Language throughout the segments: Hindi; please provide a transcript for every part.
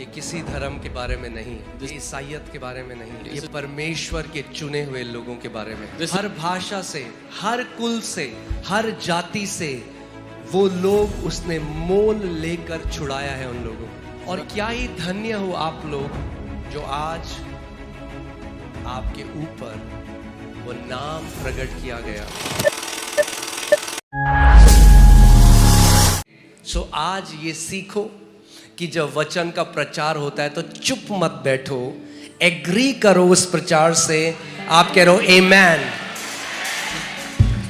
ये किसी धर्म के बारे में नहीं, ये ईसाइयत के बारे में नहीं, ये परमेश्वर के चुने हुए लोगों के बारे में। हर भाषा से, हर कुल से, हर जाति से वो लोग उसने मोल लेकर छुड़ाया है उन लोगों को। और क्या ही धन्य हो आप लोग जो आज आपके ऊपर वो नाम प्रकट किया गया। सो आज ये सीखो कि जब वचन का प्रचार होता है तो चुप मत बैठो, एग्री करो उस प्रचार से। आप कह रहे हो आमेन।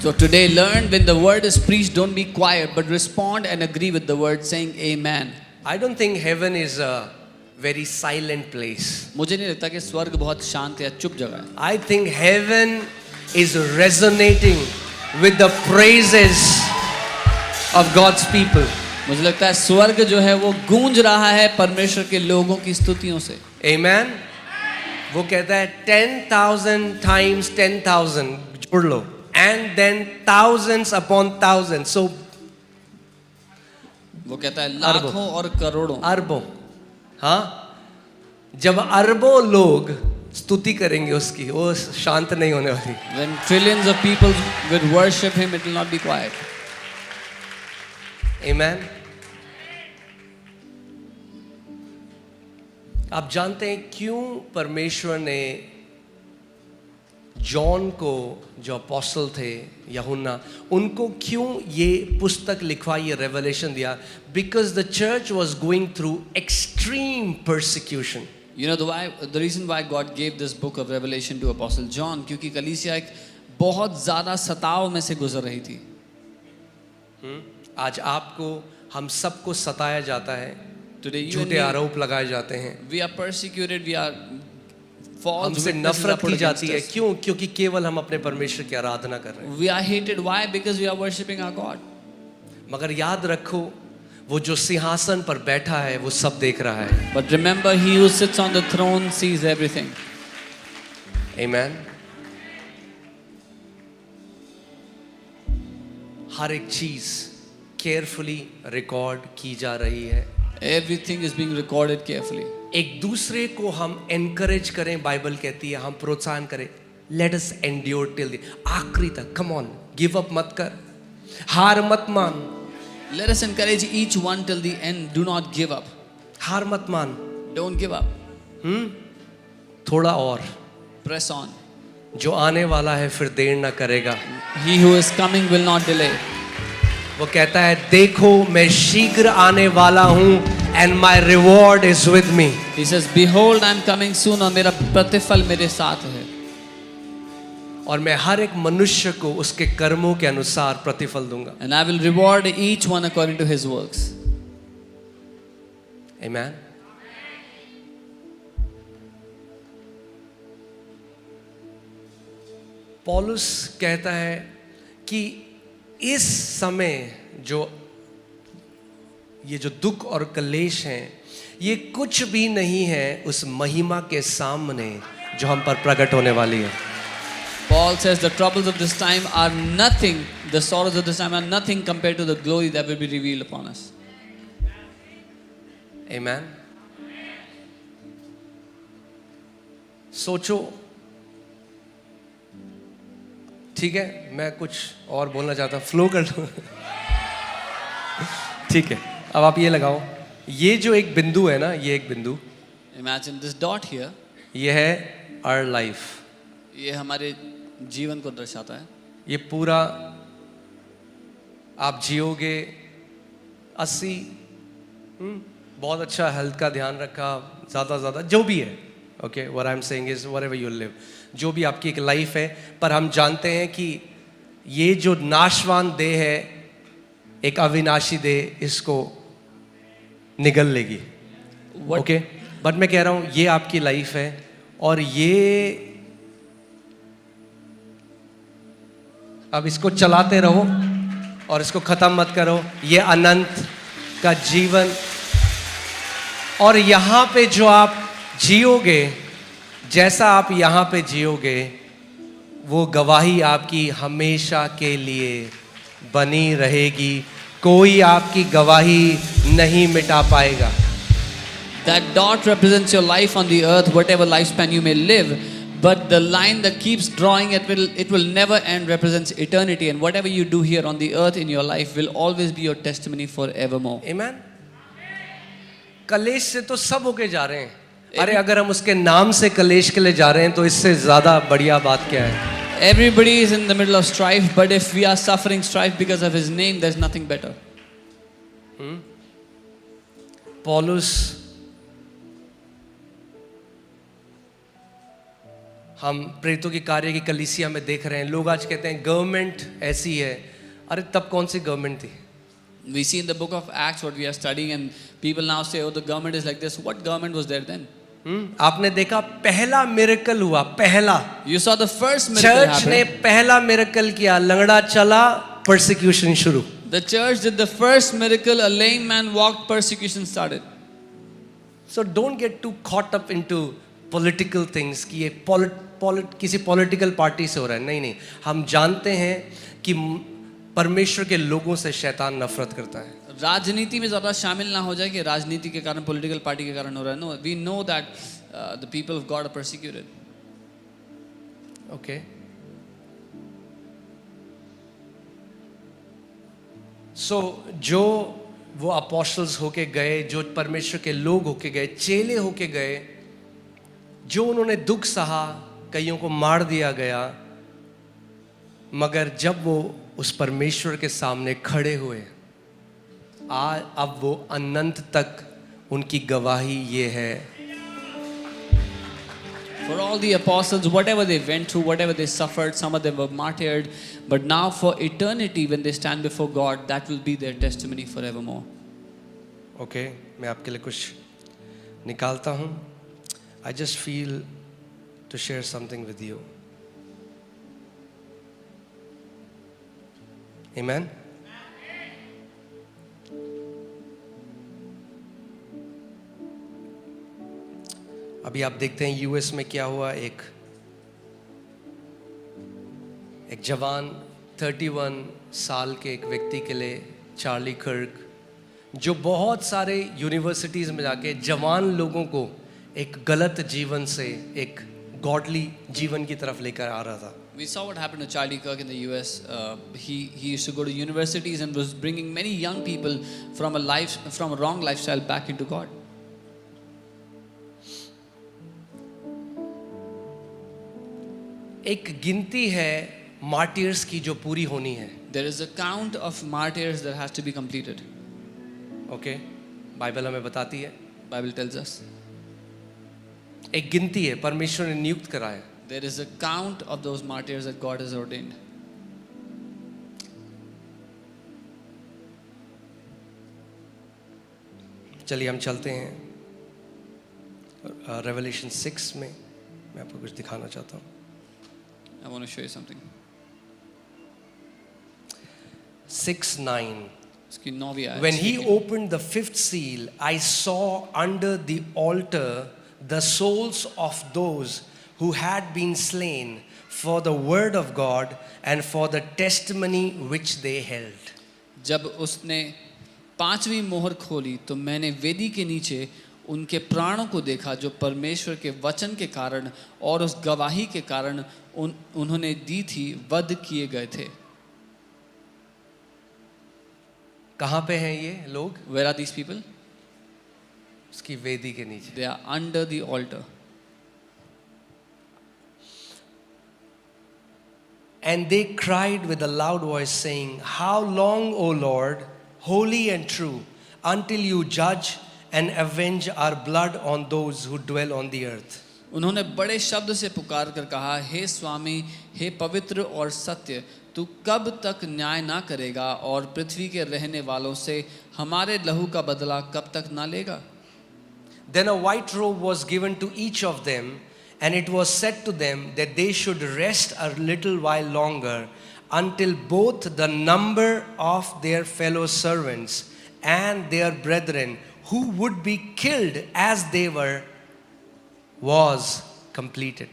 So today learn when the word is preached, don't be quiet, but respond and agree with the word saying amen. I don't think heaven is a very silent place. मुझे नहीं लगता कि स्वर्ग बहुत शांत या चुप जगह है। I think heaven is resonating with the praises of God's people. मुझे लगता है स्वर्ग जो है वो गूंज रहा है परमेश्वर के लोगों की स्तुतियों से। Amen. वो कहता है 10,000 times 10,000 जोड़ लो, and then thousands upon thousands. So वो कहता है लाखों और करोड़ों, अरबों, हाँ, जब अरबों लोग स्तुति करेंगे उसकी, वो शांत नहीं होने वाली। When trillions of people will worship him, it will not be quiet. Amen. आप जानते हैं क्यों परमेश्वर ने जॉन को, जो अपोस्टल थे, यूहन्ना, उनको क्यों ये पुस्तक लिखवाई, ये रेवलेशन दिया? Because the church was going through extreme persecution. You know the reason why God gave this book of Revelation to Apostle John, क्योंकि कलीसिया एक बहुत ज़्यादा सताव में से गुजर रही थी। आज आपको, हम सबको सताया जाता है, Today you झूठे and आरोप लगाए जाते हैं, we are persecuted, we are false हमसे witnesses नफरत are put की जाती है। against us. क्यों? क्योंकि केवल हम अपने परमेश्वर की आराधना कर रहे हैं। We are hated. Why? Because we are worshiping our God. मगर याद रखो, वो जो सिंहासन पर बैठा है वो सब देख रहा है। But remember, he who sits on the throne sees everything. Amen. हर एक चीज केयरफुली रिकॉर्ड की जा रही है। Everything is being recorded carefully. एक दूसरे को हम एनकरेज करें, बाइबल कहती है हम प्रोत्साहन करें। Let us endure till the आखिरी तक। कम ऑन, गिव अप मत कर, हार मत मान। Let us encourage each one till the end. Do not give up. हार मत मान। Don't give up. थोड़ा और, Press on. जो आने वाला है फिर देर ना करेगा। He who is coming will not delay. वो कहता है देखो मैं शीघ्र आने वाला हूँ, and my reward is with me. He says, behold, I am coming soon. और मेरा प्रतिफल मेरे साथ है। और मैं हर एक मनुष्य को उसके कर्मों के अनुसार प्रतिफल दूंगा। And I will reward each one according to his works. Amen. पौलुस कहता है कि इस समय ये जो दुख और कलेश हैं, ये कुछ भी नहीं है उस महिमा के सामने जो हम पर प्रकट होने वाली है। Paul says the troubles of this time are nothing, the sorrows of this time are nothing compared to the glory that will be revealed upon us. Amen. सोचो, ठीक है, मैं कुछ और बोलना चाहता हूँ, फ्लो कर लो। ठीक है, अब आप ये लगाओ, ये जो एक बिंदु है ना, ये एक बिंदु, Imagine this dot here. ये है our life। ये हमारे जीवन को दर्शाता है। ये पूरा आप जियोगे 80, बहुत अच्छा हेल्थ का ध्यान रखा, ज़्यादा जो भी है, okay, what I am saying is whatever you live, जो भी आपकी एक लाइफ है, पर हम जानते हैं कि ये जो नाशवान देह है एक अविनाशी देह इसको निगल लेगी, ओके। बट मैं कह रहा हूँ ये आपकी लाइफ है, और ये अब इसको चलाते रहो और इसको खत्म मत करो। ये अनंत का जीवन, और यहाँ पे जो आप जियोगे, जैसा आप यहाँ पे जियोगे, वो गवाही आपकी हमेशा के लिए बनी रहेगी। कोई आपकी गवाही नहीं मिटा पाएगा। That dot represents your life on the earth, whatever lifespan you may live. But the line that keeps drawing, it will never end, represents eternity. And whatever you do here on the earth in your life will always be your testimony forevermore. Amen. कलेश से तो सब होके जा रहे हैं. अरे अगर हम उसके नाम से कलेश के लिए जा रहे हैं तो इससे ज्यादा बढ़िया बात क्या है? Everybody is in the middle of strife, but if we are suffering strife because of His name, there's nothing better. पौलुस, हम प्रेरितों की कार्य की कलीसिया में देख रहे हैं, लोग आज कहते हैं गवर्नमेंट ऐसी है. अरे तब कौन सी गवर्नमेंट थी? We see in the book of Acts what we are studying, and people now say, oh, the government is like this. What government was there then? आपने देखा पहला मिरेकल हुआ, पहला. You saw the first miracle church ने happen. पहला मिरेकल किया, लंगड़ा चला, परसिक्यूशन शुरू. The church did the first miracle, a lame man walked, persecution started. So don't get too caught up into political things कि ये किसी पॉलिटिकल पार्टी से हो रहा है. नहीं नहीं, हम जानते हैं कि परमेश्वर के लोगों से शैतान नफरत करता है. राजनीति में ज़्यादा शामिल ना हो जाए कि राजनीति के कारण, पॉलिटिकल पार्टी के कारण हो रहा है. No, we know that the people of God are persecuted. Okay, so जो वो अपोस्टल्स होके गए, जो परमेश्वर के लोग होके गए, चेले होके गए, जो उन्होंने दुख सहा, कईयों को मार दिया गया, मगर जब वो उस परमेश्वर के सामने खड़े हुए, अब वो अनंत तक उनकी गवाही ये है. For all the apostles, whatever they went through, whatever they suffered, some of them were martyred, but now for eternity when they stand before God, that will be their testimony forevermore. Okay, मैं आपके लिए कुछ निकालता हूँ. I just feel to share something with you. Amen. अभी आप देखते हैं यूएस में क्या हुआ. एक जवान 31 साल के एक व्यक्ति के लिए, चार्ली कर्क, जो बहुत सारे यूनिवर्सिटीज़ में जाके जवान लोगों को एक गलत जीवन से एक गॉडली जीवन की तरफ लेकर आ रहा था. We saw what happened to Charlie Kirk in the US. He used to go to universities and was bringing many young people from a wrong lifestyle back into God. एक गिनती है मार्टियर्स की जो पूरी होनी है. There is a count of martyrs that has to be completed. Okay, Bible हमें बताती है. Bible tells us. एक गिनती है, परमेश्वर ने नियुक्त करा है. There is a count of those martyrs that God has ordained. चलिए हम चलते हैं रेवलेशन 6 में. मैं आपको कुछ दिखाना चाहता हूँ. I want to show you something. 6:9. इसकी 9वीं आयत. When he opened the fifth seal, I saw under the altar the souls of those who had been slain for the word of God and for the testimony which they held. जब उसने 5वीं मोहर खोली तो मैंने वेदी के नीचे उनके प्राणों को देखा जो परमेश्वर के वचन के कारण और उस गवाही के कारण उन्होंने दी थी, वध किए गए थे. कहाँ पे हैं ये लोग? Where are these people? उसकी वेदी के नीचे. They are under the altar. And they cried with a loud voice saying, How long, O Lord, holy and true, until you judge and avenge our blood on those who dwell on the earth. उन्होंने बड़े शब्द से पुकार कर कहा, हे स्वामी, हे पवित्र और सत्य, तू कब तक न्याय ना करेगा और पृथ्वी के रहने वालों से हमारे लहू का बदला कब तक ना लेगा. Then a white robe was given to each of them, and it was said to them that they should rest a little while longer until both the number of their fellow servants and their brethren who would be killed as they were was completed.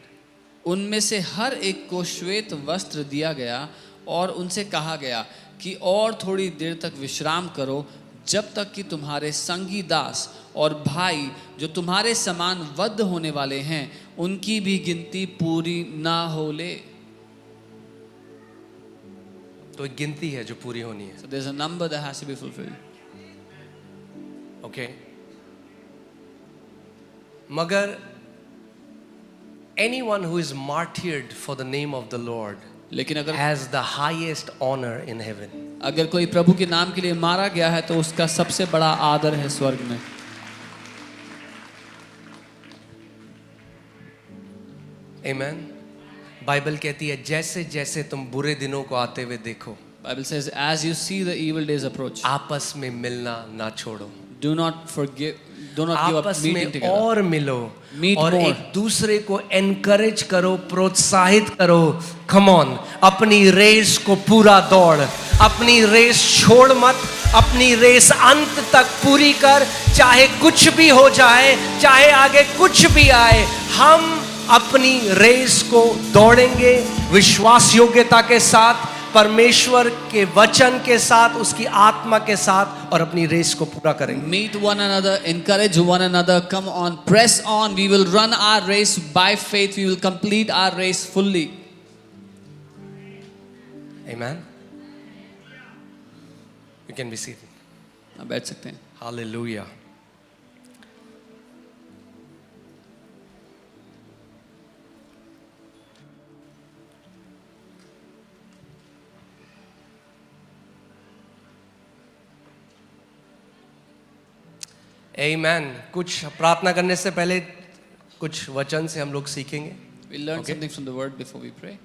उनमें से हर एक को श्वेत वस्त्र दिया गया और उनसे कहा गया कि और थोड़ी देर तक विश्राम करो, जब तक कि तुम्हारे संगी दास और भाई जो तुम्हारे समान वध होने वाले हैं उनकी भी गिनती पूरी ना हो ले. तो एक गिनती है जो पूरी होनी है. So there's a number that has to be fulfilled. Okay मगर anyone who is martyred for the name of the Lord लेकिन अगर has the highest honor in heaven. अगर कोई प्रभु के नाम के लिए मारा गया है तो उसका सबसे बड़ा आदर है स्वर्ग में. Amen. बाइबल कहती है जैसे जैसे तुम बुरे दिनों को आते हुए देखो, Bible says, as you see the evil days approach, आपस में मिलना ना छोड़ो. do not give up आपस meeting में together. और मिलो Meet और more. एक दूसरे को एनकरेज करो, प्रोत्साहित करो. कम ऑन, अपनी रेस को पूरा दौड़, अपनी रेस छोड़ मत, अपनी रेस अंत तक पूरी कर. चाहे कुछ भी हो जाए, चाहे आगे कुछ भी आए, हम अपनी रेस को दौड़ेंगे विश्वास योग्यता के साथ, परमेश्वर के वचन के साथ, उसकी आत्मा के साथ, और अपनी रेस को पूरा करेंगे. Meet one another, encourage one another, come on, press on. We will run our race by faith. We will complete our race fully. Amen. You can be seated. आप बैठ सकते हैं. Hallelujah. Amen. कुछ प्रार्थना करने से पहले कुछ वचन से हम लोग सीखेंगे. We'll learn Okay. something from the word before we pray.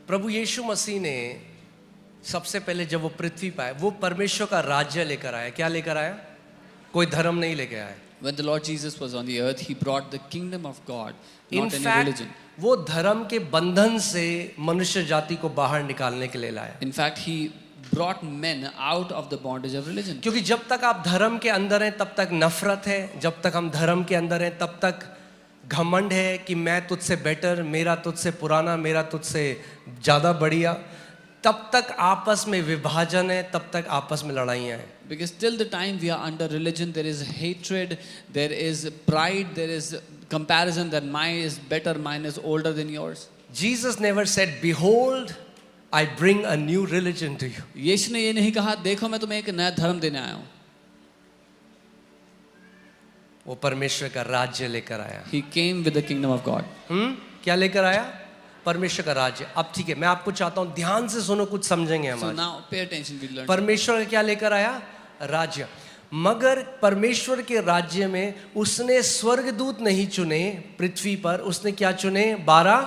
प्रभु यीशु मसीह ने सबसे पहले जब वो पृथ्वी पर आए, वो परमेश्वर का राज्य लेकर आया. क्या लेकर आया? कोई धर्म नहीं लेकर आया. When the Lord Jesus was on the earth, he brought the kingdom of God, In not any fact, religion. वो धर्म के बंधन से मनुष्य जाति को बाहर निकालने के लिए लाया. In fact, he brought men out of the bondage of religion. क्योंकि जब तक आप धर्म के अंदर हैं तब तक नफरत है, जब तक हम धर्म के अंदर हैं तब तक घमंड है कि मैं तुझसे बेटर, मेरा तुझसे पुराना, मेरा तुझसे ज़्यादा बढ़िया. तब तक आपस में विभाजन है, तब तक आपस में लड़ाइयाँ हैं. Because till the time we are under religion, there is hatred, there is pride, there is comparison that mine is better, mine is older than yours. Jesus never said, behold, I bring a new religion to you. यीशु ने ये नहीं कहा, देखो मैं तुम्हें एक नया धर्म देने आया हूँ. वो परमेश्वर का राज्य लेकर आया. He came with the kingdom of God. क्या लेकर आया? परमेश्वर का राज्य. अब ठीक है, मैं आपको चाहता हूँ ध्यान से सुनो, कुछ समझेंगे हम So आज. now pay attention, we learn. परमेश्वर का क्या लेकर आया? राज्य. मगर परमेश्वर के राज्य में उसने स्वर्गदूत नहीं चुने पृथ्वी पर, उसने क्या चुने? 12.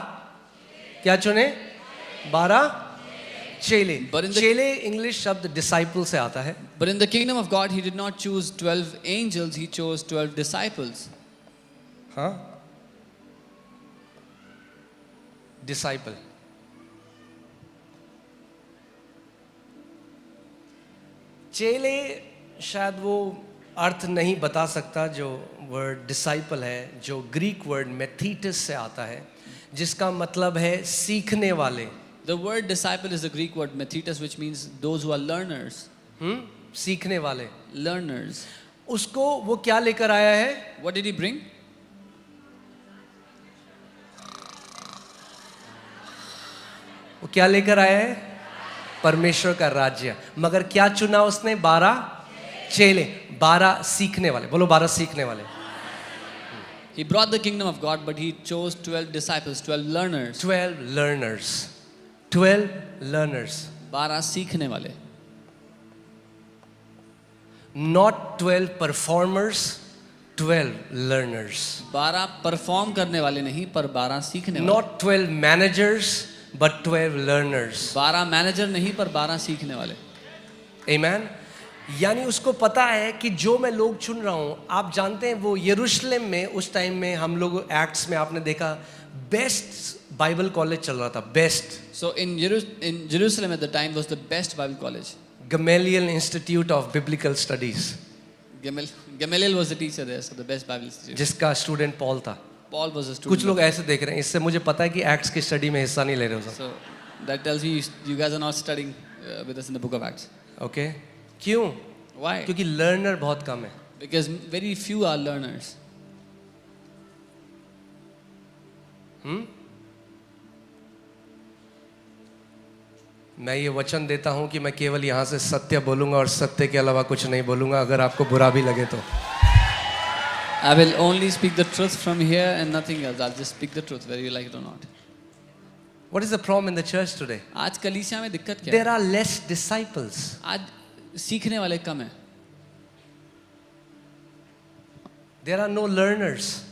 क्या चुने? 12 चेले. But in the- चेले इंग्लिश शब्द डिसाइपल से आता है. But in the kingdom of God, he did not choose 12 angels, he chose 12 disciples. हाँ, डिसाइपल. चेले शायद वो अर्थ नहीं बता सकता जो वर्ड डिसाइपल है, जो ग्रीक वर्ड मेथीटस से आता है, जिसका मतलब है सीखने वाले. The word disciple is the Greek word methetes, which means those who are learners. सीखने वाले. Learners. उसको वो क्या लेकर आया है? What did he bring? वो क्या लेकर आया है? परमेश्वर का राज्य. मगर क्या चुना उसने? 12 चेले, 12 सीखने वाले. बोलो 12 सीखने वाले. He brought the kingdom of God, but he chose 12 disciples, 12 learners. 12 learners. 12 learners. 12 सीखने वाले. Not 12 performers, 12 learners. 12 परफॉर्म करने वाले नहीं, पर 12 सीखने वाले. Not 12 managers, but 12 learners. 12 manager नहीं, पर 12 सीखने वाले. Amen. यानी उसको पता है कि जो मैं लोग चुन रहा हूँ, आप जानते हैं वो यरूशलेम में उस टाइम में हम लोग एक्ट्स में आपने देखा बेस्ट बाइबल कॉलेज चल रहा था. Best. So in Jerusalem at the time was the best Bible college. Gamaliel Institute of Biblical Studies, Gamaliel was the teacher there, so the best Bible institute. जिसका स्टूडेंट पॉल था. Paul was a कुछ student. लोग ऐसे देख रहे हैं, इससे मुझे पता है कि एक्ट्स की स्टडी में हिस्सा नहीं ले रहे हो सब. So that tells me you guys are not studying with us in the book of Acts. Okay, क्यों? Why? क्योंकि लर्नर बहुत कम है. Because very few are learners. मैं ये वचन देता हूं कि मैं केवल यहाँ से सत्य बोलूंगा और सत्य के अलावा कुछ नहीं बोलूंगा, अगर आपको बुरा भी लगे तो. I will only speak the truth from here and nothing else. I'll just speak the truth whether you like it or not. What is the problem in the church today? आज कलीसिया में दिक्कत क्या है? There are less disciples. आज सीखने वाले कम हैं. There are no learners.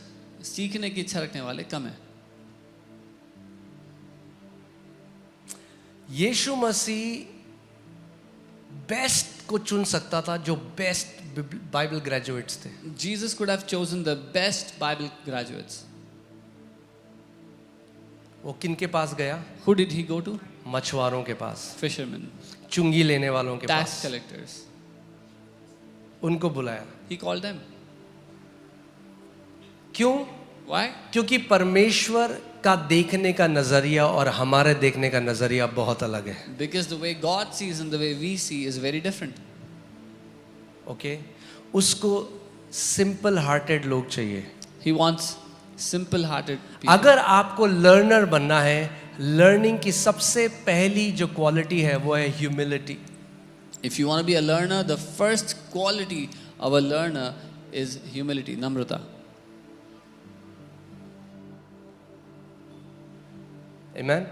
सीखने की इच्छा रखने वाले कम हैं. यीशु मसीह बेस्ट को चुन सकता था, जो बेस्ट बाइबल ग्रेजुएट्स थे. Jesus could have chosen the best Bible graduates. वो किन के पास गया? Who did he go to? मछुआरों के पास, Fishermen, चुंगी लेने वालों के tax पास. collectors. उनको बुलाया. He called them. क्यों? Why? क्योंकि परमेश्वर का देखने का नजरिया और हमारे देखने का नजरिया बहुत अलग है. Because the way God sees and the way we see is very different. Okay, उसको सिंपल हार्टेड लोग चाहिए. He wants simple-hearted people. अगर आपको लर्नर बनना है, लर्निंग की सबसे पहली जो क्वालिटी है वो है humility. If you want to be a learner, the first quality of a learner is humility, namrata. Amen.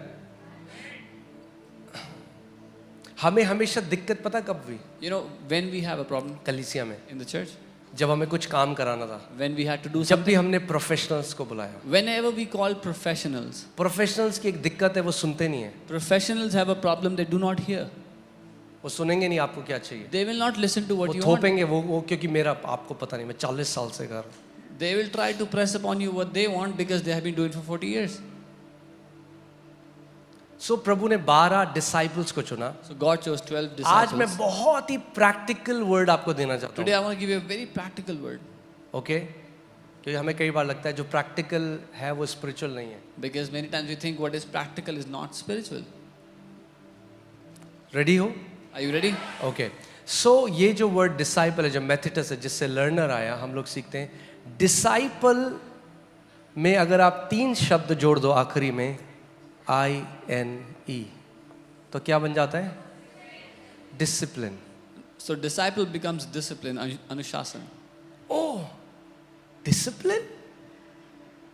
हमें हमेशा दिक्कत पता कब हुई? You know, when we have a problem कलीसिया में, in the church, जब हमें कुछ काम कराना था, when we had to do जब भी something, हमने प्रोफेशनल्स को बुलाया. whenever we call professionals, professionals की एक दिक्कत है, वो सुनते नहीं है. professionals have a problem, they do not hear. वो सुनेंगे नहीं आपको क्या चाहिए. They will not listen to वो what you want. थोपेंगे, वो क्योंकि मेरा आपको पता नहीं, मैं 40 साल से कर रहा हूं. They will try to press upon you what they want because they have been doing it for 40 years. सो प्रभु ने 12 डिसाइपल्स को चुना. So God chose 12 आज मैं disciples. बहुत ही प्रैक्टिकल वर्ड आपको देना चाहता Today हूँ. I want to give you a very practical word okay, क्योंकि हमें कई बार लगता है जो प्रैक्टिकल है वो स्पिरिचुअल नहीं है. because many times we think what is practical is not spiritual. Ready हो? Are you ready? ओके, सो ये जो वर्ड डिसाइपल है, जो मेथडस है, जिससे लर्नर आया, हम लोग सीखते हैं डिसाइपल में अगर आप 3 शब्द जोड़ दो आखिरी में, INE, तो क्या बन जाता है? Discipline. So disciple becomes discipline, anushasan. ओह, डिसिप्लिन.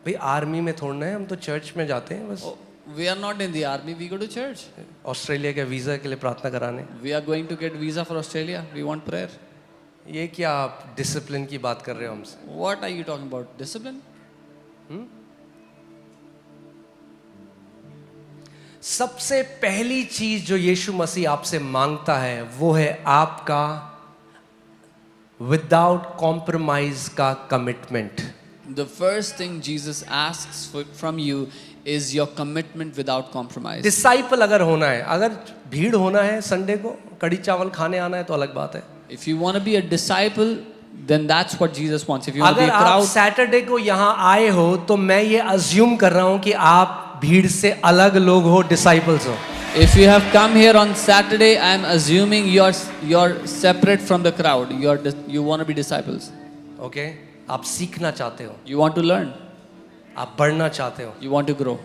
भाई आर्मी में थोड़ना है, हम तो चर्च में जाते हैं बस. Oh, we are not in the army, we go to church. Australia के वीजा के लिए प्रार्थना कराने. We are going to get visa for Australia, we want prayer. ये क्या आप डिसिप्लिन की बात कर रहे हो हमसे? What are you talking about? Discipline? सबसे पहली चीज जो यीशु मसीह आपसे मांगता है वो है आपका विदाउट कॉम्प्रोमाइज का commitment. The first thing Jesus asks from you is your commitment without compromise. Disciple अगर होना है, अगर भीड़ होना है, संडे को कड़ी चावल खाने आना है तो अलग बात है. If you want to be a disciple, then that's what Jesus wants. If you want to be अगर a आप crowd, सैटरडे को यहाँ आए हो तो मैं ये अज्यूम कर रहा हूं कि आप भीड़ से अलग लोग हो, डिसाइपल्स हो. if you have come here on Saturday, I am assuming you're separate from the crowd. You want to be disciples. Okay, आप सीखना चाहते हो, You want to learn. आप बढ़ना चाहते हो. You want to grow.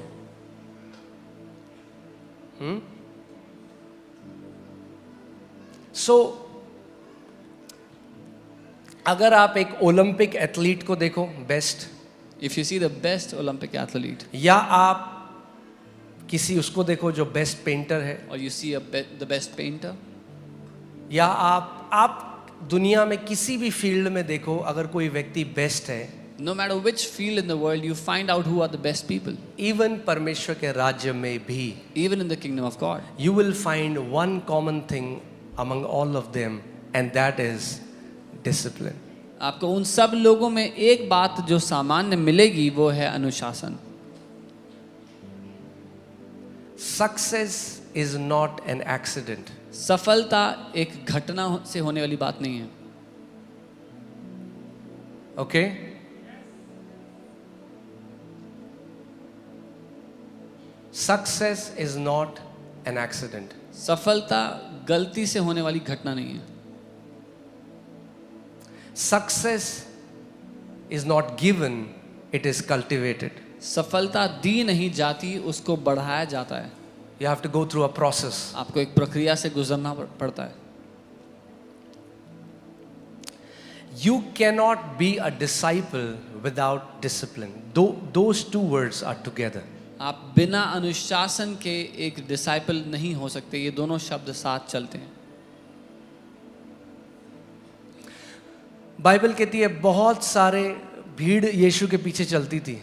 सो अगर आप एक ओलंपिक एथलीट को देखो, best, If you see the best Olympic athlete, या आप किसी उसको देखो जो बेस्ट पेंटर है, or you see the best painter, या आप दुनिया में किसी भी फील्ड में देखो, अगर कोई व्यक्ति बेस्ट है, no matter which field in the world, you find out who are the best people. Even परमेश्वर के राज्य में भी, Even in the kingdom of God, you will find one common thing among all of them, and that is discipline. आपको उन सब लोगों में एक बात जो सामान्य मिलेगी वो है अनुशासन. Success is not an accident. सफलता एक घटना से होने वाली बात नहीं है. Okay? Success is not an accident. सफलता गलती से होने वाली घटना नहीं है. Success is not given, it is cultivated. सफलता दी नहीं जाती, उसको बढ़ाया जाता है. You have to go through a process. आपको एक प्रक्रिया से गुजरना पड़ता है. You cannot be a disciple without discipline. Those two words are together. आप बिना अनुशासन के एक डिसाइपल नहीं हो सकते. ये दोनों शब्द साथ चलते हैं. बाइबल कहती है बहुत सारे भीड़ यीशु के पीछे चलती थी.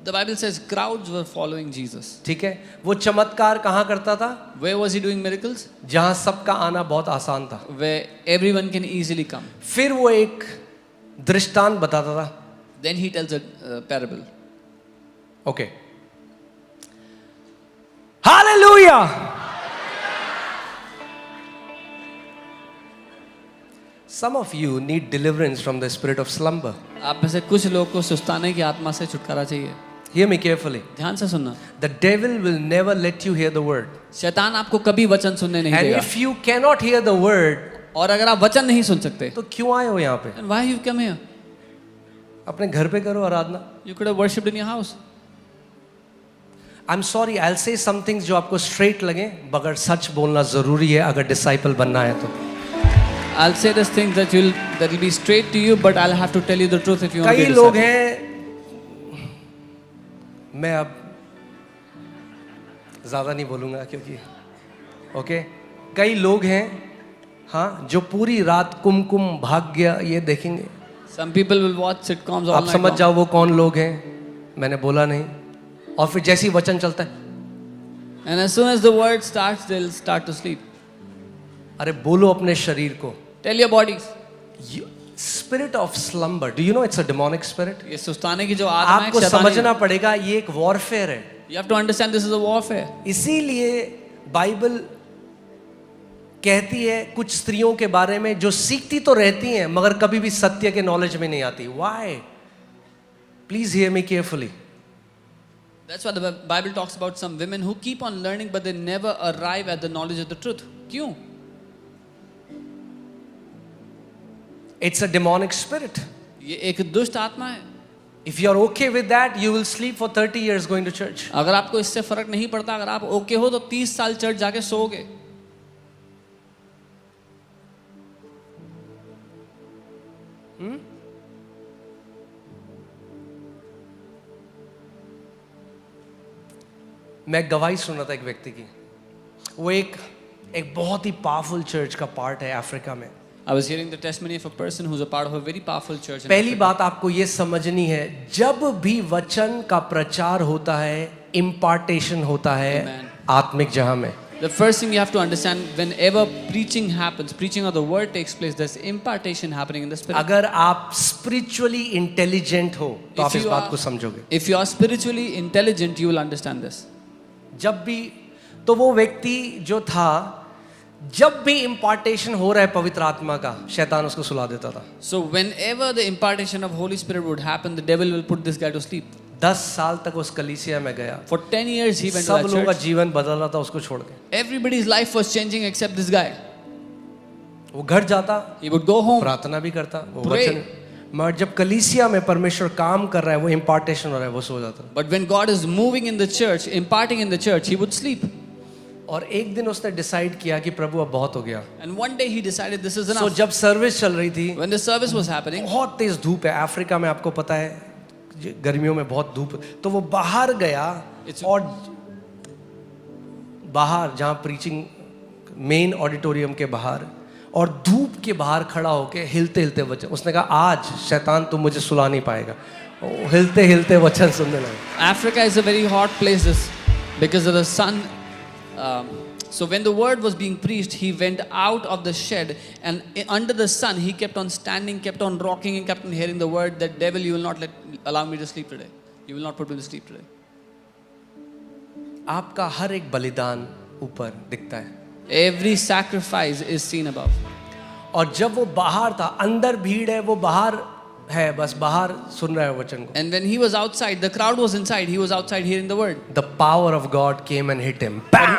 The Bible says crowds were following Jesus. ठीक है. वो चमत्कार कहाँ करता था? Where was he doing miracles? जहाँ सबका आना बहुत आसान था. Where everyone can easily come. फिर वो एक दृष्टांत बताता था. Then he tells a parable. Okay. Hallelujah. Some of you need deliverance from the spirit of slumber. आप में से कुछ लोगों को सुस्ताने की आत्मा से छुटकारा चाहिए. Hear me carefully. ध्यान से सुनना. The devil will never let you hear the word. शैतान आपको कभी वचन सुनने नहीं And देगा. if you cannot hear the word, और अगर आप वचन नहीं सुन सकते, तो क्यों आए हो यहाँ पे? then why you come here? अपने घर पे करो आराधना. You could have worshipped in your house. I'm sorry, I'll say some things जो आपको straight लगे, मगर सच बोलना जरूरी है अगर disciple बनना है तो. I'll say this thing that will be straight to you, but I'll have to tell you the truth if you want to कई be लोग disciple. हैं, मैं अब ज़्यादा नहीं बोलूँगा क्योंकि ओके. कई लोग हैं हाँ जो पूरी रात कुमकुम भाग्य ये देखेंगे. Some people will watch sitcoms all आप night समझ long. जाओ वो कौन लोग हैं. मैंने बोला नहीं. और फिर जैसी वचन चलता है, And as soon as the word starts, they'll start to sleep. अरे बोलो अपने शरीर को. Tell your bodies. Spirit of slumber, do you know it's a demonic spirit? ये सुस्ताने की जो आत्मा है, आपको शैतानी समझना है. पड़ेगा ये एक वॉरफेयर है. You have to understand this is a warfare. इसीलिए बाइबल कहती है कुछ स्त्रियों के बारे में जो सीखती तो रहती हैं मगर कभी भी सत्य के नॉलेज में नहीं आती. Why? Please hear me carefully. That's why the Bible talks about some women who keep on learning but they never arrive at the knowledge of the truth. क्यों? It's a demonic spirit. ये एक दुष्ट आत्मा है. If you are okay with that, you will sleep for 30 years going to church. अगर आपको इससे फर्क नहीं पड़ता, अगर आप ओके हो तो 30 साल चर्च जाके सोओगे. मैं गवाही सुन रहा था एक व्यक्ति की. वो एक बहुत ही पावरफुल चर्च का पार्ट है अफ्रीका में. I was hearing the testimony of a person who's a part of a very powerful church in पहली Africa. बात आपको ये समझनी है, जब भी वचन का प्रचार होता है, इम्पार्टेशन होता है Amen. आत्मिक जहां में. The first thing you have to understand, whenever preaching happens, preaching of the word takes place, there's impartation happening in the spirit. अगर आप स्पिरिचुअली इंटेलिजेंट हो तो आप If इस you बात are- को समझोगे. If you are spiritually intelligent, you will understand this. जब भी तो वो व्यक्ति जो था, जब भी इम्पार्टेशन हो रहा है पवित्र आत्मा का, शैतान उसको सुला देता था. So whenever the impartation of Holy Spirit would happen, the devil will put this guy to sleep. 10 साल तक उस कलीसिया में गया. For 10 years he went to सब that लोगों का church. जीवन बदल रहा था उसको छोड़ के. Everybody's life was changing except this guy. वो घर जाता, He would go home. प्रार्थना भी करता, वो Pray. वचन, मगर जब कलीसिया में परमेश्वर काम कर रहा है, वो इम्पार्टेशन हो रहा है, वो सो जाता. But when God is moving in the church, imparting in the church, he would sleep. और एक दिन उसने डिसाइड किया कि प्रभु अब बहुत हो गया. And one day he decided this is So enough. जब सर्विस चल रही थी, When the service was happening, बहुत तेज धूप है अफ्रीका में, आपको पता है गर्मियों में बहुत धूप, तो वो बाहर गया और बाहर जहाँ प्रीचिंग मेन ऑडिटोरियम के बाहर, और धूप के बाहर खड़ा होके हिलते हिलते वचन, उसने कहा आज शैतान तुम मुझे सुला नहीं पाएगा. वो हिलते हिलते वचन सुनने लगा. Africa is a very hot place because of the sun. So when the word was being preached, he went out of the shed, and under the sun he kept on standing, kept on rocking, and kept on hearing the word that devil, you will not allow me to sleep today. You will not put me to sleep today. आपका हर एक बलिदान ऊपर दिखता है. Every sacrifice is seen above. और जब वो बाहर था, अंदर भीड़ है, वो बाहर है बस बाहर सुन रहा है वचन को. And when he was outside, the crowd was inside. He was outside hearing the word. The power of God came and hit him. Bam!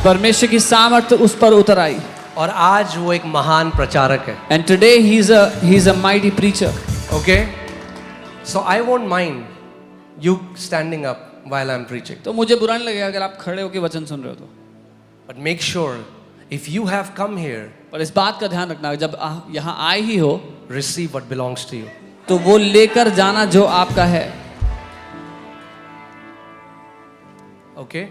परमेश्वर की सामर्थ उस पर उतर आई. और आज वो एक महान प्रचारक है. And today he's a mighty preacher. Okay? So I won't mind you standing up while I'm preaching. तो मुझे बुरा नहीं लगेगा अगर आप खड़े होकर वचन सुन रहे हो तो. But make sure if you have come here, पर इस बात का ध्यान रखना जब आप यहाँ आए ही हो receive what belongs to you. तो वो लेकर जाना जो आपका है. Okay?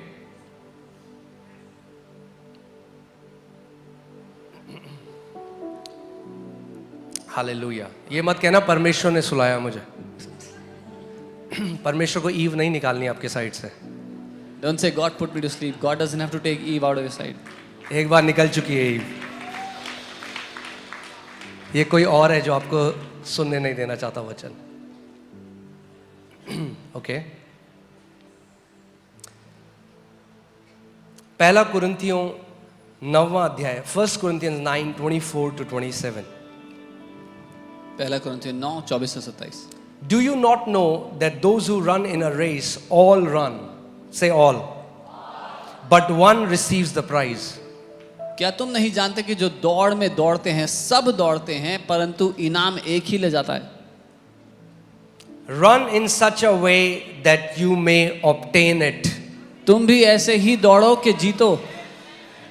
हालेलुया. ये मत कहना परमेश्वर ने सुलाया मुझे. परमेश्वर को ईव नहीं निकालनी आपके साइड से. Don't say God put me to sleep. God doesn't have to take Eve out of your side. एक बार निकल चुकी है ईव. ये कोई और है जो आपको सुनने नहीं देना चाहता वचन. ओके. पहला कुरिन्थियों 9वां अध्याय 1 Corinthians 9:24-27. पहला कुरिन्थियों 9:24-27. Do you not know that those who run in a race all run? Say all. But one receives the prize. क्या तुम नहीं जानते कि जो दौड़ में दौड़ते हैं सब दौड़ते हैं परंतु इनाम एक ही ले जाता है. Run in such a way that you may obtain it. तुम भी ऐसे ही दौड़ो कि जीतो.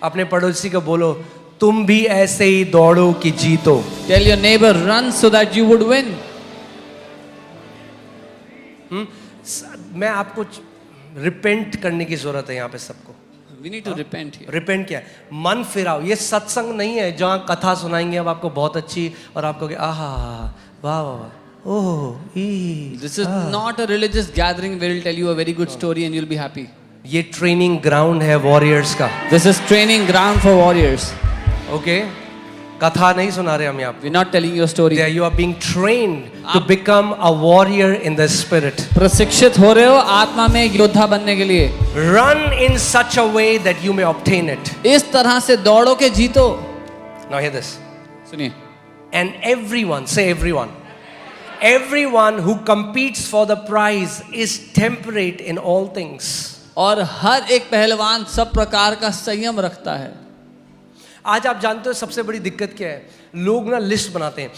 अपने पड़ोसी को बोलो तुम भी ऐसे ही दौड़ो कि जीतो. Tell your neighbor run so that you would win. मैं आपको रिपेंट करने की जरूरत है यहाँ पे सबको. We need to repent here. Repent क्या है? मन फिराओ. ये सत्संग नहीं है जहाँ कथा सुनाएंगे अब आपको बहुत अच्छी और आपको आहा वाह वाह वाह ओह ई. This is not a religious gathering where we'll tell you a very good story and you'll be happy. ये ट्रेनिंग ग्राउंड है वॉरियर्स का. This is training ground for warriors. Okay. कथा नहीं सुना रहे हम यहाँ पे. We're not telling you a story. There you are being trained to become a warrior in the spirit. प्रशिक्षित हो रहे हो आत्मा में एक योद्धा बनने के लिए. Run in such a way that you may obtain it. इस तरह से दौड़ो के जीतो. Now hear this. सुनिए. And everyone, say everyone who competes for the prize is temperate in all things. और हर एक पहलवान सब प्रकार का संयम रखता है. आज आप जानते हो सबसे बड़ी दिक्कत क्या है? लोग ना लिस्ट बनाते हैं.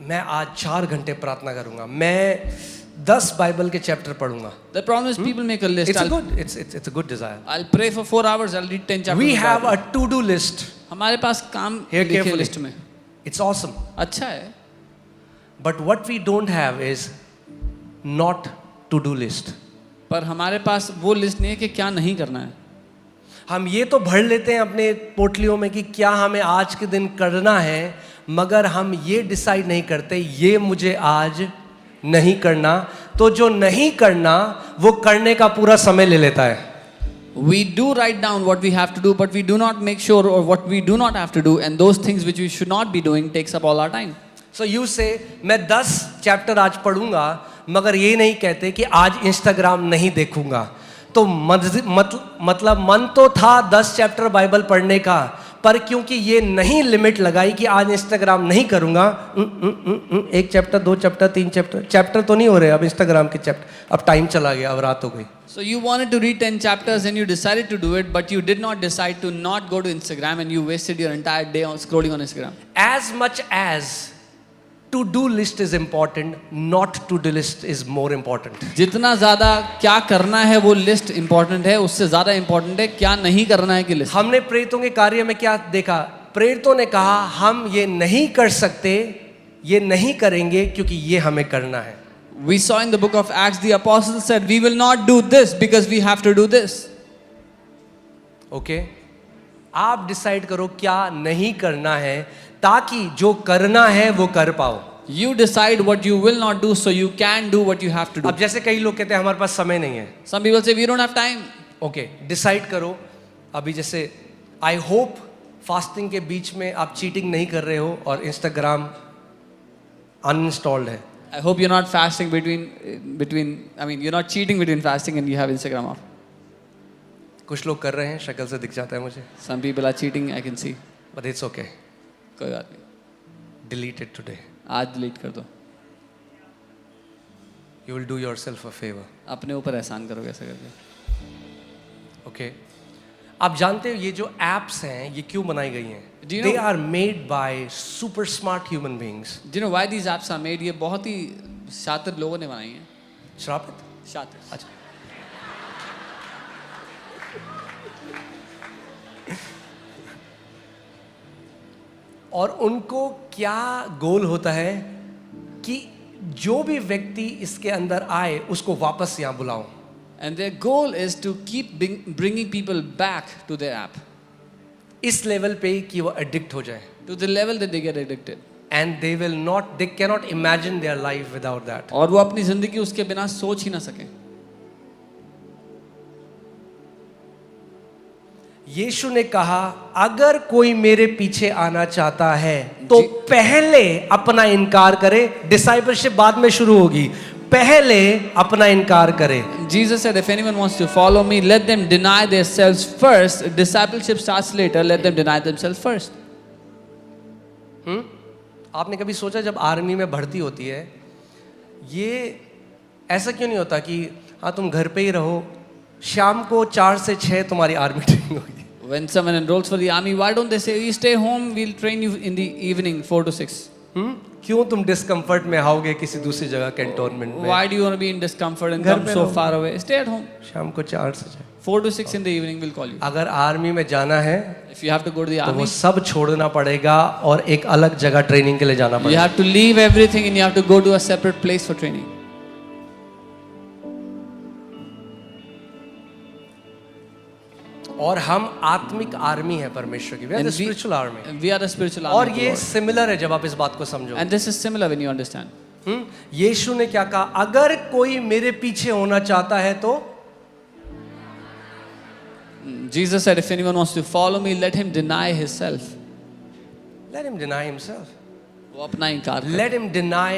मैं आज 4 घंटे प्रार्थना करूंगा. मैं 10 बाइबल के चैप्टर पढ़ूंगा. The problem is people make a list. It's a good desire. I'll pray for 4 hours. I'll read 10 chapters. We have a to-do list. हमारे पास काम Hear लिखे carefully. लिस्ट में. It's awesome. अच्छा है. But what we don't have is not to-do list. पर हमारे पास वो लिस्ट नहीं है कि क्या नहीं करना है. हम ये तो भर लेते हैं अपने पोटलियों में कि क्या हमें आज के दिन करना है, मगर हम ये डिसाइड नहीं करते ये मुझे आज नहीं करना. तो जो नहीं करना वो करने का पूरा समय ले लेता है. We do write down what we have to do, but we do not make sure or what we do not have to do, and those things which we should not be doing takes up all our time. So you say मैं 10 चैप्टर आज पढ़ूंगा, मगर ये नहीं कहते कि आज इंस्टाग्राम नहीं देखूंगा. तो मतलब मन तो था 10 चैप्टर बाइबल पढ़ने का, पर क्योंकि ये नहीं लिमिट लगाई कि आज इंस्टाग्राम नहीं करूंगा. 1 चैप्टर 2 चैप्टर 3 चैप्टर तो नहीं हो रहे अब इंस्टाग्राम के चैप्टर. अब टाइम चला गया, अब रात हो गई. So you wanted to read 10 chapters and you decided to do it, but you did not decide to not go to Instagram and you wasted your entire day on scrolling on Instagram. As much as to-do list is important, not to-do list is more important. जितना ज़्यादा क्या करना है वो लिस्ट important है, उससे ज़्यादा important है क्या नहीं करना है की लिस्ट. हमने प्रेरितों के कार्य में क्या देखा? प्रेरितों ने कहा हम ये नहीं कर सकते, ये नहीं करेंगे क्योंकि ये हमें करना है. We saw in the book of Acts the apostles said we will not do this because we have to do this. Okay? आप डिसाइड करो क्या नहीं करना है ताकि जो करना है वो कर पाओ. You decide what you will not do so you can do what you have to do. अब जैसे कई लोग कहते हैं हमारे पास समय नहीं है. Some people say we don't have time. Okay, decide करो. अभी जैसे आई होप फास्टिंग के बीच में आप चीटिंग नहीं कर रहे हो और इंस्टाग्राम अनइंस्टॉल्ड है. I hope you're not fasting you're not cheating between fasting and you have Instagram off. कुछ लोग कर रहे हैं, शक्ल से दिख जाता है मुझे. Some people are cheating, I can see. But it's okay. कोई बात नहीं. Delete it today. आज डिलीट कर दो। You will do yourself a favor. अपने ऊपर एहसान करोगे ऐसा करके। Okay? आप जानते हो ये जो apps हैं ये क्यों बनाई गई हैं? Do you They know- are made by super smart human beings. Do you know why these apps are made? ये बहुत ही शातिर लोगों ने बनाई हैं। श्रापित? शातिर। अच्छा। और उनको क्या गोल होता है कि जो भी व्यक्ति इसके अंदर आए उसको वापस यहाँ बुलाओ। And their goal is to keep bringing people back to their app, इस लेवल पे कि वो एडिक्ट हो जाए। to the level that they get addicted. And they cannot imagine their life without that. और वो अपनी जिंदगी उसके बिना सोच ही ना सके। यीशु ने कहा अगर कोई मेरे पीछे आना चाहता है तो पहले अपना इनकार करे। डिसाइपलशिप बाद में शुरू होगी, पहले अपना इनकार करे। Jesus said, if anyone wants to follow me, let them deny themselves first. Discipleship starts later. Let them deny themselves first. आपने कभी सोचा जब आर्मी में भर्ती होती है, ये ऐसा क्यों नहीं होता कि हाँ तुम घर पे ही रहो, शाम को 4 से 6 तुम्हारी आर्मी ट्रेनिंग होगी। When someone enrolls for the army, why don't they say, you stay home, we'll train you in the evening 4 to 6? क्यों तुम डिस्कम्फर्ट में आओगे किसी दूसरी जगह कैंटोनमेंट में? Why do you want to be in discomfort and घर come पे so रहो। far away? Stay at home. शाम को 4 से 6। 4 to 6 in the evening we'll call you. अगर आर्मी में जाना है If you have to go to the तो वो army, सब छोड़ना पड़ेगा और एक अलग जगह ट्रेनिंग के लिए जाना you पड़ेगा। have to leave everything and you have to go to a separate place for training. और हम आत्मिक आर्मी है परमेश्वर की, we are the And we- spiritual army. We are the spiritual army. और of the ये Lord. सिमिलर है जब आप इस बात को समझो। And this is similar when you understand. यीशु ने क्या कहा? अगर कोई मेरे पीछे होना चाहता है तो Jesus said, if anyone wants to follow me, let him deny himself. let him deny himself. वो अपना इनकार करे। Let him deny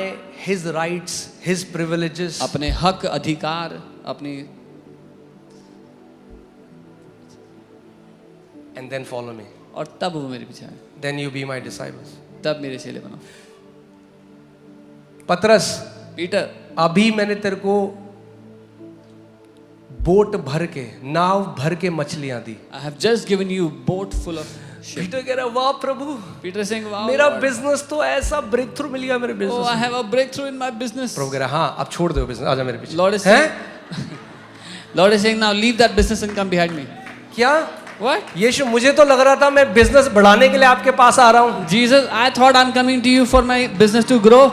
his rights, his privileges. अपने हक अधिकार अपनी And then follow me. और तब वो मेरे पीछे आए, Then you be my disciples. तब मेरे चेले बनो। पतरस, पीटर, अभी मैंने तेरे को बोट भर के, नाव भर के मछलियां दी। I have just given you boat full of ship. Peter कह रहा वाह प्रभु, Peter saying, wow, मेरा Lord. बिजनेस तो ऐसा ब्रेक थ्रू मिल गया मेरे Oh, business. I have a breakthrough in my business. प्रभु कह रहा हाँ अब छोड़ दो बिजनेस, आजा मेरे पीछे। Lord is हैं? Lord is saying, now leave that business and come behind me. क्या? What? यीशु मुझे तो लग रहा था मैं बिजनेस बढ़ाने के लिए आपके पास आ रहा हूँ। Jesus, I thought I'm coming to you for my business to grow.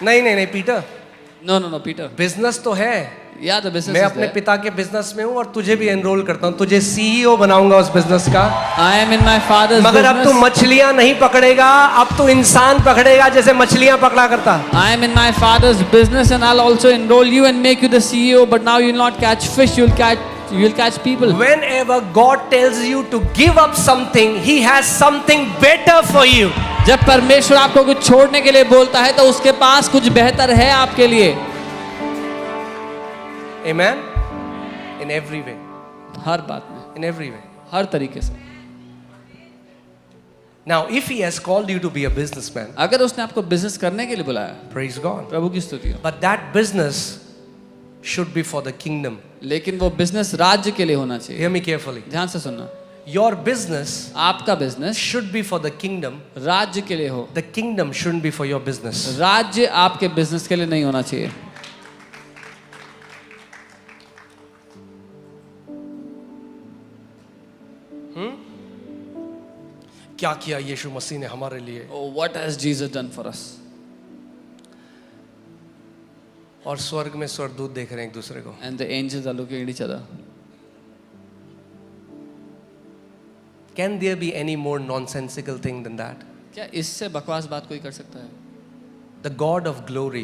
नहीं पीटर, No, Peter. बिजनेस तो है, Yeah, the business मैं is अपने there. पिता के बिजनेस में हूँ और तुझे भी एनरोल करता हूँ, तुझे सीईओ बनाऊंगा उस बिजनेस का। I am in my father's मगर अब तू business. मछलियां नहीं पकड़ेगा, अब तू इंसान पकड़ेगा जैसे मछलियां पकड़ा करता। I am in my father's business and I'll also enroll you and make you the CEO, but now you'll not catch fish, you'll catch people. Whenever God tells you to give up something, He has something better for you. जब परमेश्वर आपको कुछ छोड़ने के लिए बोलता है तो उसके पास कुछ बेहतर है आपके लिए। Amen. In every way, हर बात में, in every way. हर तरीके से। Now, if He has called you to be a businessman, अगर उसने आपको बिजनेस करने के लिए बुलाया, praise God. प्रभु की स्तुति हो, But that business should be for the kingdom. लेकिन वो बिजनेस राज्य के लिए होना चाहिए। Hear me carefully. ध्यान से सुनना, Your business आपका business should be for the kingdom. राज्य के लिए हो, The kingdom shouldn't be for your business. राज्य आपके बिजनेस के लिए नहीं होना चाहिए। क्या किया यीशु मसीह ने हमारे लिए, Oh, what has Jesus done for us? और स्वर्ग में स्वर्गदूत देख रहे हैं एक दूसरे को। And the angels are looking at each other. Can there be any more nonsensical thing than that? क्या इससे बकवास बात कोई कर सकता है? The God of glory,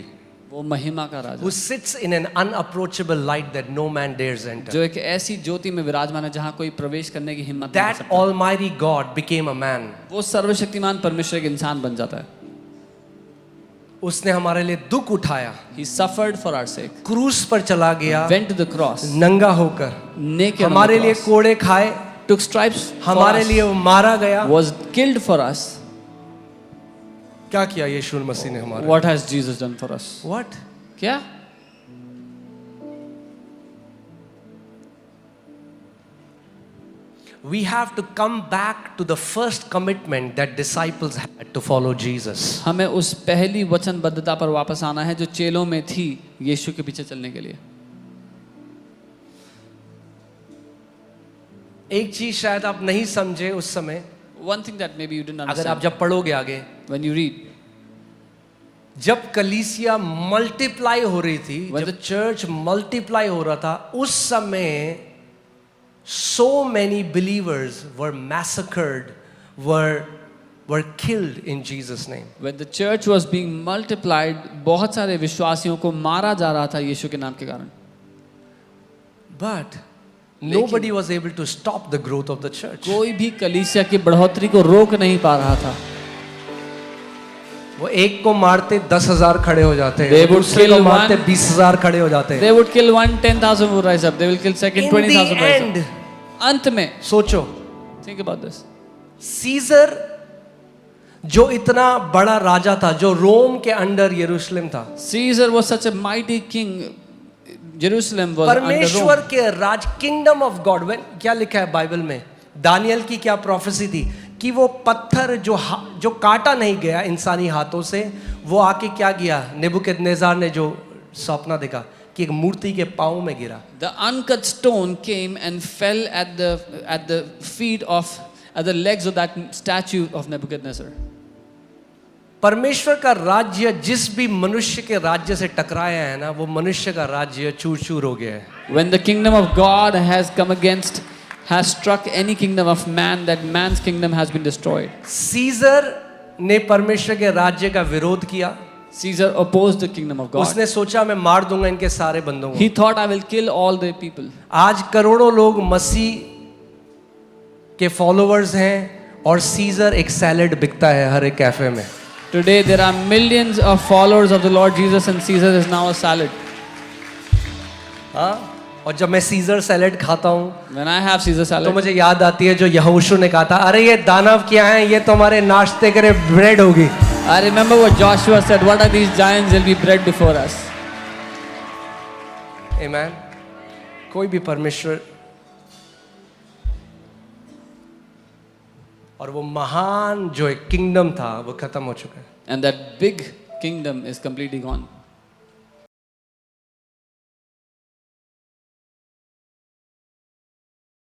वो महिमा का राजा who sits in an unapproachable light that no man dares enter. जो एक ऐसी ज्योति में विराजमान है जहाँ कोई प्रवेश करने की हिम्मत नहीं कर That सकता। Almighty God became a man. वो सर्वशक्तिमान परमेश्वर एक इंसान बन जाता है। उसने हमारे लिए दुख उठाया, He suffered for our sake, क्रूस पर चला गया, went to the cross, नंगा होकर naked on हमारे the लिए cross, कोड़े खाए, took stripes for हमारे us, लिए वो मारा गया। was killed for us. क्या किया यीशु मसीह ने हमारे? What has Jesus done for us? What? क्या? We have to come back to the first commitment that disciples had to follow Jesus. हमें उस पहली वचनबद्धता पर वापस आना है जो चेलों में थी यीशु के पीछे चलने के लिए। एक चीज शायद आप नहीं समझे उस समय, One thing that maybe you didn't अगर आप understand जब पढ़ोगे आगे, when you read, जब कलीसिया मल्टीप्लाई हो रही थी, When जब चर्च मल्टीप्लाई हो रहा था, उस समय so many believers were massacred, were killed in Jesus name. when the church was being multiplied, बहुत सारे विश्वासियों को मारा जा रहा था यीशु के नाम के कारण। But nobody was able to stop the growth of the church. कोई भी कलीसिया की बढ़ोतरी को रोक नहीं पा रहा था। वो एक को मारते 10,000 खड़े हो जाते They हैं, would दूसरे kill को मारते one. 20,000 खड़े हो जाते हैं। They would kill one, 10,000 would rise up. They will kill second, In 20,000 the rise end, up. अंत में, सोचो, think about this. सीजर जो इतना बड़ा राजा था, जो रोम के अंडर यरूशलेम था, Caesar was such a mighty king. Jerusalem was under परमेश्वर Rome. के राज, किंगडम ऑफ गॉड, क्या लिखा है बाइबल में? दानियल की क्या प्रोफेसी थी कि वो पत्थर जो काटा नहीं गया इंसानी हाथों से, वो आके क्या किया? नेबुकदनेस्जार ने जो सपना देखा कि एक मूर्ति के पांव में गिरा। The uncut stone came and fell at the feet of at the legs of that statue of Nebuchadnezzar. परमेश्वर का राज्य जिस भी मनुष्य के राज्य से टकराया है ना, वो मनुष्य का राज्य चूर चूर हो गया है। When the kingdom of God has struck any kingdom of man, that man's kingdom has been destroyed. Caesar ने परमेश्वर के राज्य का विरोध किया। Caesar opposed the kingdom of God. उसने सोचा मैं मार दूंगा इनके सारे बंदों को। He thought, I will kill all the people. आज करोड़ों लोग मसीह के फॉलोअर्स हैं और सीजर एक सैलेड बिकता है हर एक कैफे में। Today there are millions of followers of the Lord Jesus and Caesar is now a salad. हाँ, और जब मैं सीजर सैलेड खाता हूँ When I have Caesar तो salad, मुझे याद आती है जो यहोशू ने कहा था, अरे ये दानव क्या है, ये तो हमारे नाश्ते करे ब्रेड होगी। I remember what Joshua said, what are these giants? They'll be bread before us. आमेन। कोई भी परमेश्वर और वो महान जो एक किंगडम था वो खत्म हो चुका है। And that big kingdom is completely gone.